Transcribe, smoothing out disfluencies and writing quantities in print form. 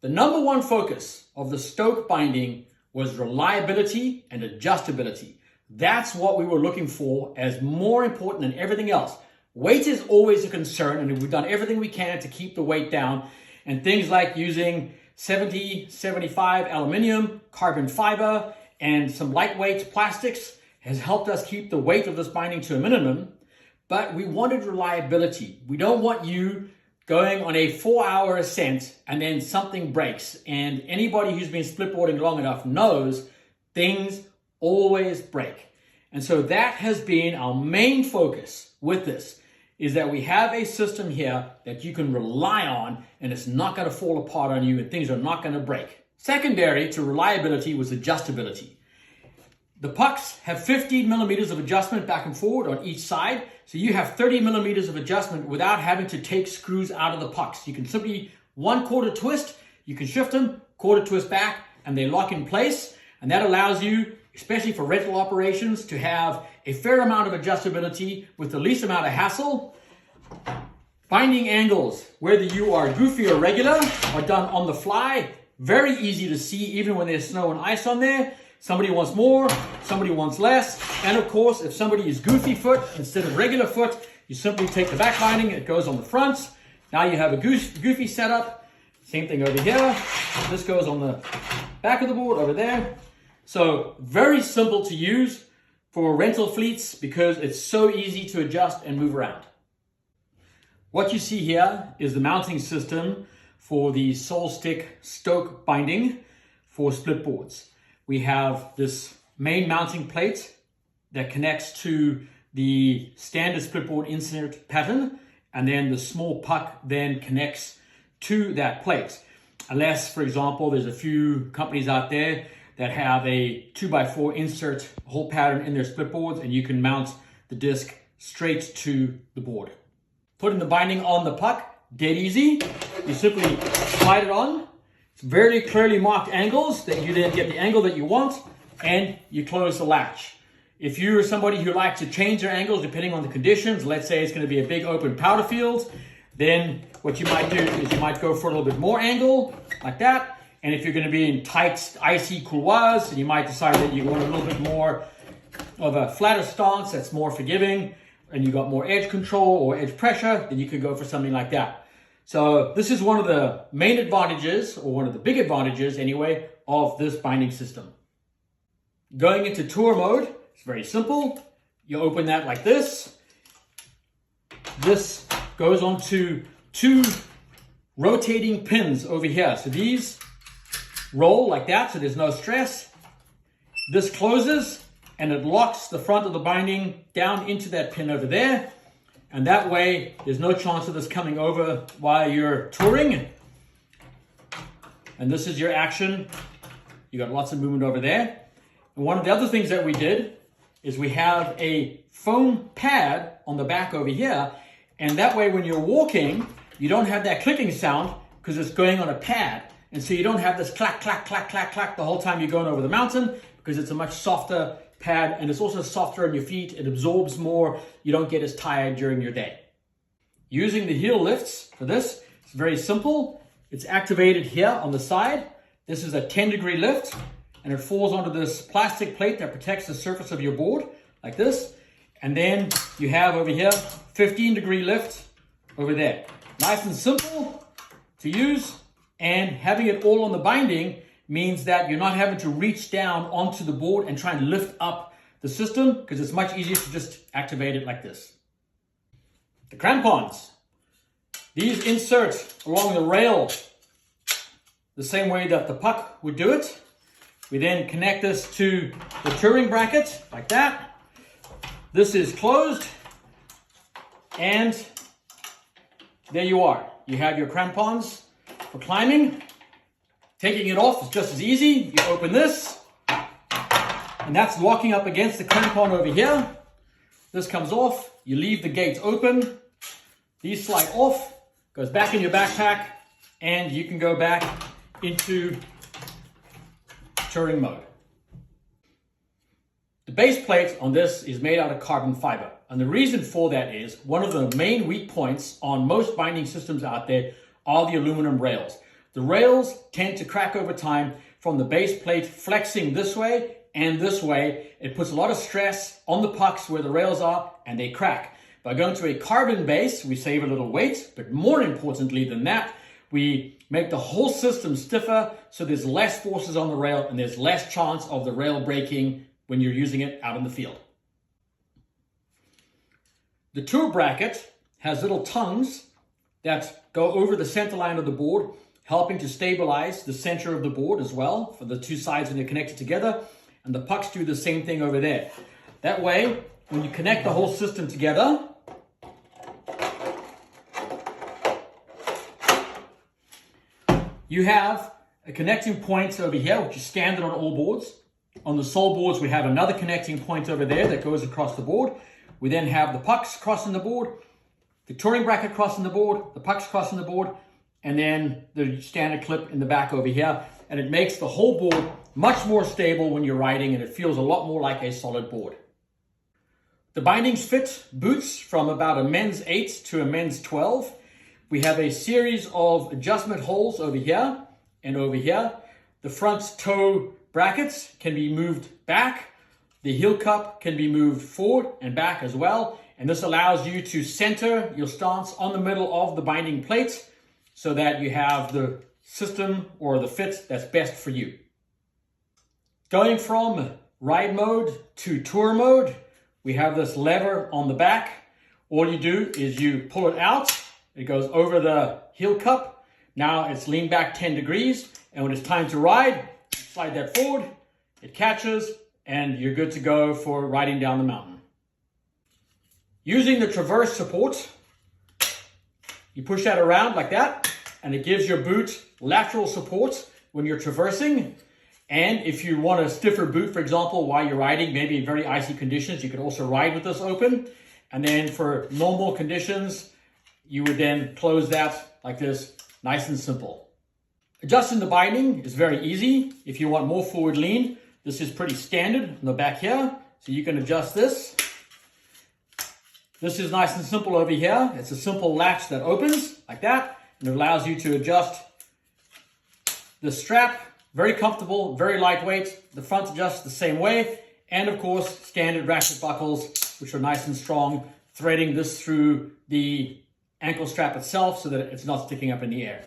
The number one focus of the Stoke binding was reliability and adjustability. That's what we were looking for as more important than everything else. Weight is always a concern, and we've done everything we can to keep the weight down. And things like using 70-75 aluminum, carbon fiber, and some lightweight plastics has helped us keep the weight of this binding to a minimum. But we wanted reliability. We don't want you going on a 4-hour ascent and then something breaks. And anybody who's been splitboarding long enough knows things always break. And so that has been our main focus with this, is that we have a system here that you can rely on and it's not going to fall apart on you and things are not going to break. Secondary to reliability was adjustability. The pucks have 15 millimeters of adjustment back and forward on each side. So you have 30 millimeters of adjustment without having to take screws out of the pucks. You can simply 1/4 twist, you can shift them, 1/4 twist back, and they lock in place. And that allows you, especially for rental operations, to have a fair amount of adjustability with the least amount of hassle. Binding angles, whether you are goofy or regular, are done on the fly. Very easy to see even when there's snow and ice on there. Somebody wants more, somebody wants less. And of course, if somebody is goofy foot instead of regular foot, you simply take the back binding, it goes on the front. Now you have a goofy setup. Same thing over here. This goes on the back of the board over there. So very simple to use for rental fleets because it's so easy to adjust and move around. What you see here is the mounting system for the Stick Stoke binding for split boards. We have this main mounting plate that connects to the standard split board insert pattern, and then the small puck then connects to that plate. Unless, for example, there's a few companies out there that have a 2x4 insert hole pattern in their split boards, and you can mount the disc straight to the board. Putting the binding on the puck, dead easy. You simply slide it on. It's very clearly marked angles that you then get the angle that you want, and you close the latch. If you're somebody who likes to change their angles depending on the conditions, let's say it's going to be a big open powder field, then what you might do is you might go for a little bit more angle, like that. And if you're going to be in tight, icy couloirs, you might decide that you want a little bit more of a flatter stance that's more forgiving, and you got more edge control or edge pressure, then you could go for something like that. So this is one of the main advantages, or one of the big advantages anyway, of this binding system. Going into tour mode, it's very simple. You open that like this. This goes onto 2 rotating pins over here. So these roll like that, so there's no stress. This closes and it locks the front of the binding down into that pin over there. And that way, there's no chance of this coming over while you're touring. And this is your action. You got lots of movement over there. And one of the other things that we did is we have a foam pad on the back over here. And that way, when you're walking, you don't have that clicking sound because it's going on a pad. And so you don't have this clack, clack, clack, clack, clack the whole time you're going over the mountain because it's a much softer pad, and it's also softer on your feet. It absorbs more. You don't get as tired during your day. Using the heel lifts for this, it's very simple. It's activated here on the side. This is a 10-degree lift, and it falls onto this plastic plate that protects the surface of your board, like this. And then you have over here, 15-degree lift over there. Nice and simple to use, and having it all on the binding means that you're not having to reach down onto the board and try and lift up the system, because it's much easier to just activate it like this. The crampons. These insert along the rail the same way that the puck would do it. We then connect this to the touring bracket like that. This is closed, and there you are. You have your crampons for climbing. Taking it off is just as easy. You open this, and that's locking up against the crampon over here. This comes off. You leave the gates open. These slide off, goes back in your backpack, and you can go back into touring mode. The base plate on this is made out of carbon fiber. And the reason for that is one of the main weak points on most binding systems out there are the aluminum rails. The rails tend to crack over time from the base plate flexing this way and this way. It puts a lot of stress on the pucks where the rails are, and they crack. By going to a carbon base, we save a little weight, but more importantly than that, we make the whole system stiffer, so there's less forces on the rail and there's less chance of the rail breaking when you're using it out in the field. The tour bracket has little tongues that go over the center line of the board, helping to stabilize the center of the board as well for the two sides when they're connected together. And the pucks do the same thing over there. That way, when you connect the whole system together, you have a connecting point over here, which is standard on all boards. On the sole boards, we have another connecting point over there that goes across the board. We then have the pucks crossing the board, the touring bracket crossing the board, the pucks crossing the board, and then the standard clip in the back over here. And it makes the whole board much more stable when you're riding, and it feels a lot more like a solid board. The bindings fit boots from about a men's 8 to a men's 12. We have a series of adjustment holes over here and over here. The front toe brackets can be moved back. The heel cup can be moved forward and back as well. And this allows you to center your stance on the middle of the binding plates so that you have the system or the fit that's best for you. Going from ride mode to tour mode, we have this lever on the back. All you do is you pull it out. It goes over the heel cup. Now it's leaned back 10 degrees. And when it's time to ride, slide that forward, it catches, and you're good to go for riding down the mountain. Using the traverse support, you push that around like that, and it gives your boot lateral support when you're traversing. And if you want a stiffer boot, for example, while you're riding, maybe in very icy conditions, you can also ride with this open. And then for normal conditions, you would then close that like this, nice and simple. Adjusting the binding is very easy. If you want more forward lean, this is pretty standard in the back here. So you can adjust this. This is nice and simple over here. It's a simple latch that opens like that, and it allows you to adjust the strap. Very comfortable, very lightweight. The front adjusts the same way. And of course, standard ratchet buckles, which are nice and strong, threading this through the ankle strap itself so that it's not sticking up in the air.